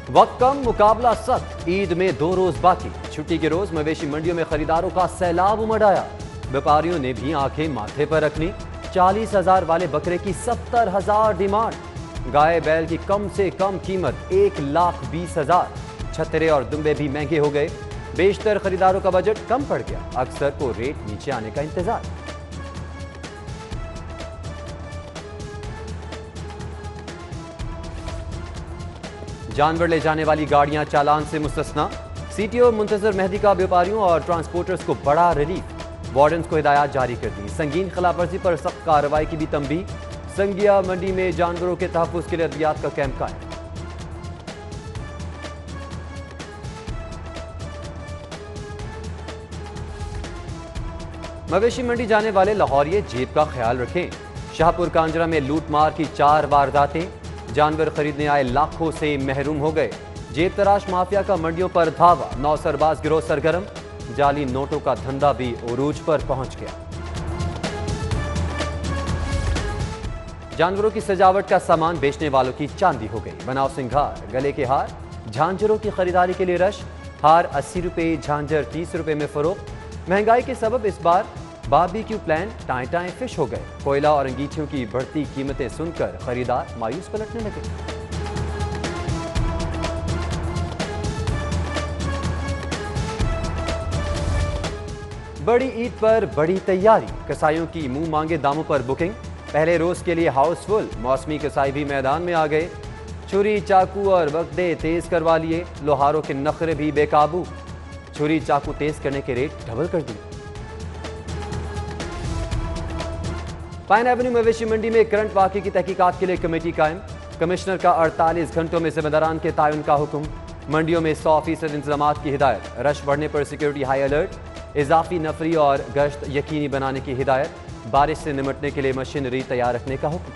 वक्त कम, मुकाबला सख्त। ईद में 2 रोज बाकी। छुट्टी के रोज मवेशी मंडियों में खरीदारों का सैलाब उमड़ आया। व्यापारियों ने भी आंखें माथे पर रखनी। 40,000 वाले बकरे की 70,000 डिमांड। गाय बैल की कम से कम कीमत 1,20,000। छतरे और दुम्बे भी महंगे हो गए। बेशतर खरीदारों का बजट कम पड़ गया। अक्सर को रेट नीचे आने का इंतजार। जानवर ले जाने वाली गाड़ियां चालान से मुस्तस्ना। सीटीओ मुंतजर मेहदी का व्यापारियों और ट्रांसपोर्टर्स को बड़ा रिलीफ। वार्डन्स को हिदायत जारी कर दी। संगीन खिलाफवर्जी पर सख्त कार्रवाई की भी तंबीह। संगिया मंडी में जानवरों के तहफ्फुज के लिए अद्वियात का कैंप कायम। मवेशी मंडी जाने वाले लाहौरिये जेब का ख्याल रखें। शाहपुर कांजरा में लूटमार की 4 वारदातें। जानवर खरीदने आए लाखों से महरूम हो गए। जेब तराश माफिया का मंडियों पर धावा। 9 सरबाज गिरोह सरगर्म। जाली नोटों का धंधा भी उरूज पर पहुंच गया। जानवरों की सजावट का सामान बेचने वालों की चांदी हो गई। बनाव सिंगार, गले के हार, झांझरों की खरीदारी के लिए रश। हार 80 रुपए, झांझर 30 रुपए में फरोख्त। महंगाई के सबब इस बार बारबेक्यू प्लान टाएं टाएं फिश हो गए। कोयला और अंगीठियों की बढ़ती कीमतें सुनकर खरीदार मायूस पलटने लगे। बड़ी ईद पर बड़ी तैयारी। कसाईयों की मुंह मांगे दामों पर बुकिंग। पहले रोज के लिए हाउसफुल। मौसमी कसाई भी मैदान में आ गए। छुरी, चाकू और वक्दे तेज करवा लिए। लोहारों के नखरे भी बेकाबू। छुरी चाकू तेज करने के रेट डबल कर दिए। पाइन एवेन्यू मवेशी मंडी में करंट वाकई की तहकीकात के लिए कमेटी कायम। कमिश्नर का 48 घंटों में जिम्मेदारान के तायुन का हुक्म। मंडियों में 100% इंतजामात की हिदायत। रश बढ़ने पर सिक्योरिटी हाई अलर्ट। इजाफी नफरी और गश्त यकीनी बनाने की हिदायत। बारिश से निमटने के लिए मशीनरी तैयार रखने का हुक्म।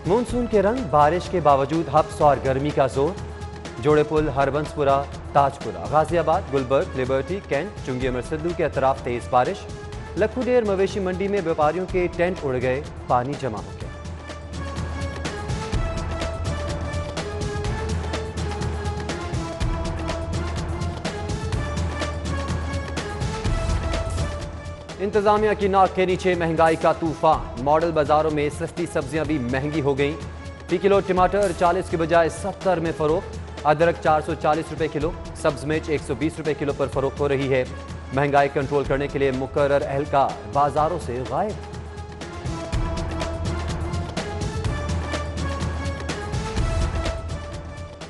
मानसून के रंग, बारिश के बावजूद हब्स और गर्मी का जोर। जोड़े पुल, हरबंसपुरा, ताजपुरा, गाजियाबाद, गुलबर्ग, लिबर्टी, कैंट, चुंगी अमर सिद्धू के अतराफ तेज बारिश। लखूडेर मवेशी मंडी में व्यापारियों के टेंट उड़ गए। पानी जमा हो गया। इंतजामिया की नाक के नीचे महंगाई का तूफान। मॉडल बाजारों में सस्ती सब्जियां भी महंगी हो गईं। फी किलो टमाटर 40 के बजाय 70 में फरोख्त। अदरक 440 रुपए किलो। सब्ज मिर्च 120 रुपए किलो पर फरोख्त हो रही है। महंगाई कंट्रोल करने के लिए मुकर्रर एहलकार बाजारों से गायब।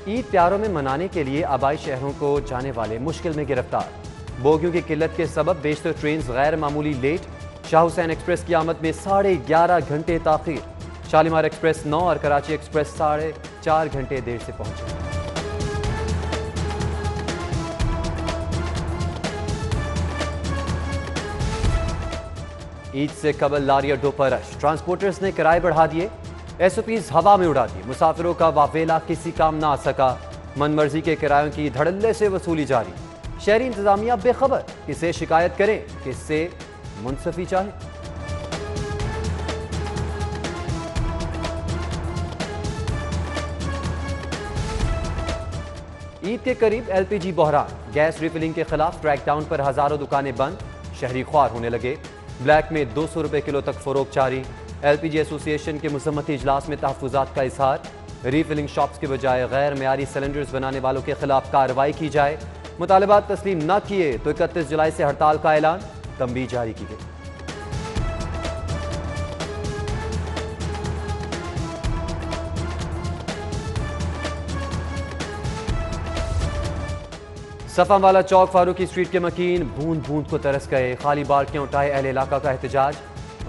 ईद त्योहारों में मनाने के लिए आबाई शहरों को जाने वाले मुश्किल में गिरफ्तार। बोगियों की किल्लत के सबब बेशतर ट्रेन गैर मामूली लेट। शाह हुसैन एक्सप्रेस की आमद में 11.5 घंटे ताखीर। शालीमार एक्सप्रेस 9 और कराची एक्सप्रेस 4.5 घंटे देर से पहुंचे। ईद से कबल लारी अड्डों पर रश। ट्रांसपोर्टर्स ने किराए बढ़ा दिए। एसओपीज हवा में उड़ा दिए। मुसाफिरों का वावेला किसी काम ना आ सका। मनमर्जी के किरायों की धड़ल्ले से वसूली जारी। शहरी इंतजामिया बेखबर। किसे शिकायत करें, किससे मुंसफी चाहें। ईद के करीब एलपीजी बहरान। गैस रिफिलिंग के खिलाफ क्रैकडाउन पर हजारों दुकानें बंद। शहरी ख्वार होने लगे। ब्लैक में 200 रुपए किलो तक फरोख्त जारी। एलपीजी एसोसिएशन के मुसम्मती इजलास में तहफ्फुजात का इजहार। रिफिलिंग शॉप्स के बजाय गैर मेयारी सिलेंडर्स बनाने वालों के खिलाफ कार्रवाई की जाए। मुतालबात तस्लीम न किए तो 31 जुलाई से हड़ताल का ऐलान। तंबीह जारी की गई। सफावाला चौक, फारूकी स्ट्रीट के मकीन बूंद बूंद को तरस गए। खाली बाल्टियां उठाए अहले इलाका का एहतजाज।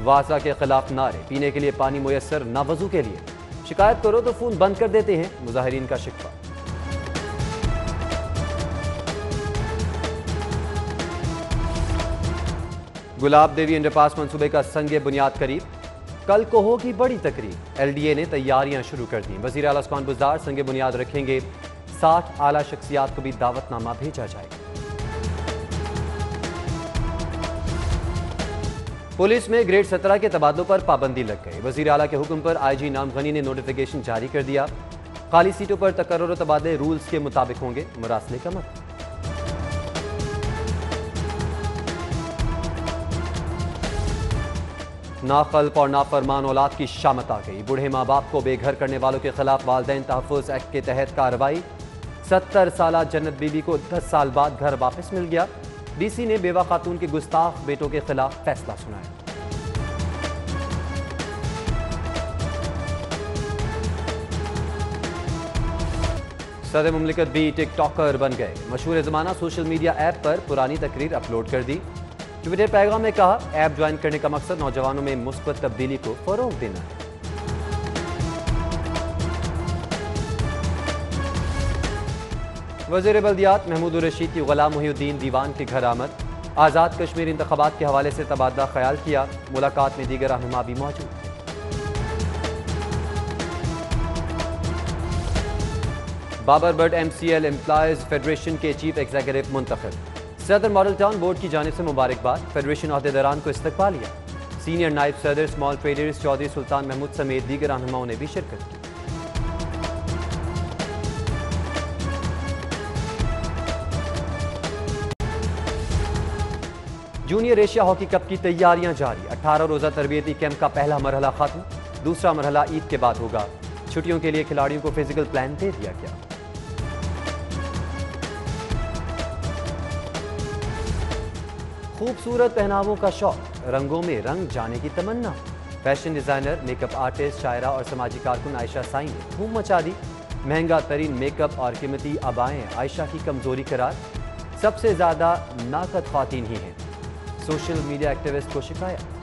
वासा के खिलाफ नारे। पीने के लिए पानी मुयस्सर न वजू के लिए। शिकायत करो तो फोन बंद कर देते हैं। मुजाहिरीन का शिकवा। गुलाब देवी अंडरपास मंसूबे का संगे बुनियाद करीब। कल को होगी बड़ी तकरीब। एलडीए ने तैयारियां शुरू कर दी। वजीर आला उस्मान बुज़दार संगे बुनियाद रखेंगे। 60 आला शख्सियात को भी दावतनामा भेजा जाएगा। पुलिस में ग्रेड 17 के तबादलों पर पाबंदी लग गई। वजीर आला के हुक्म पर आईजी इनाम गनी ने नोटिफिकेशन जारी कर दिया। खाली सीटों पर तकर्रुर और तबादले रूल्स के मुताबिक होंगे। मुरासले कमर। नाखल्फ और नाफरमान औलाद की शामत आ गई। बूढ़े माँ बाप को बेघर करने वालों के खिलाफ वालिदैन तहफ़्फ़ुज़ एक्ट के तहत कार्रवाई। 70 साला जन्नत बीबी को 10 साल बाद घर वापस मिल गया। डीसी ने बेवा खातून के गुस्ताख बेटों के खिलाफ फैसला सुनाया। सदर मुमलिकत भी टिकटॉकर बन गए। मशहूर ज़माना सोशल मीडिया ऐप पर पुरानी तकरीर अपलोड कर दी। ट्विटर पैगाम में कहा, ऐप ज्वाइन करने का मकसद नौजवानों में मुस्बत तब्दीली को फरोग देना है। वज़ीर बल्दियात महमूद रशीद की गुलाम मुहिउद्दीन दीवान के घर आमद। आज़ाद कश्मीर इंतखाबात के हवाले से तबादला ख्याल किया। मुलाकात में दीगर रहनुमा भी मौजूद थे। Babar Butt MCL employees federation के चीफ एग्जीक्यूटिव मुंतखब। सदर मॉडल टाउन बोर्ड की जानिब से मुबारकबाद। फेडरेशन अहदेदारान को इस्तकबालिया। सीनियर नायब सदर स्मॉल ट्रेडर्स चौधरी सुल्तान महमूद समेत दीगर रहनुमाओं ने भी शिरकत की। जूनियर एशिया हॉकी कप की तैयारियां जारी। 18 रोजा तरबियती कैंप का पहला मरहला खत्म। दूसरा मरहला ईद के बाद होगा। छुट्टियों के लिए खिलाड़ियों को फिजिकल प्लान दे दिया गया। खूबसूरत पहनावों का शौक, रंगों में रंग जाने की तमन्ना। फैशन डिजाइनर, मेकअप आर्टिस्ट, शायरा और समाजी कारकुन आयशा साई ने धूम मचा दी। महंगा तरीन मेकअप और कीमती अबाएं आयशा की कमजोरी करार। सबसे ज्यादा नाकद ख्वातीन ही हैं। सोशल मीडिया एक्टिविस्ट को शिकायत।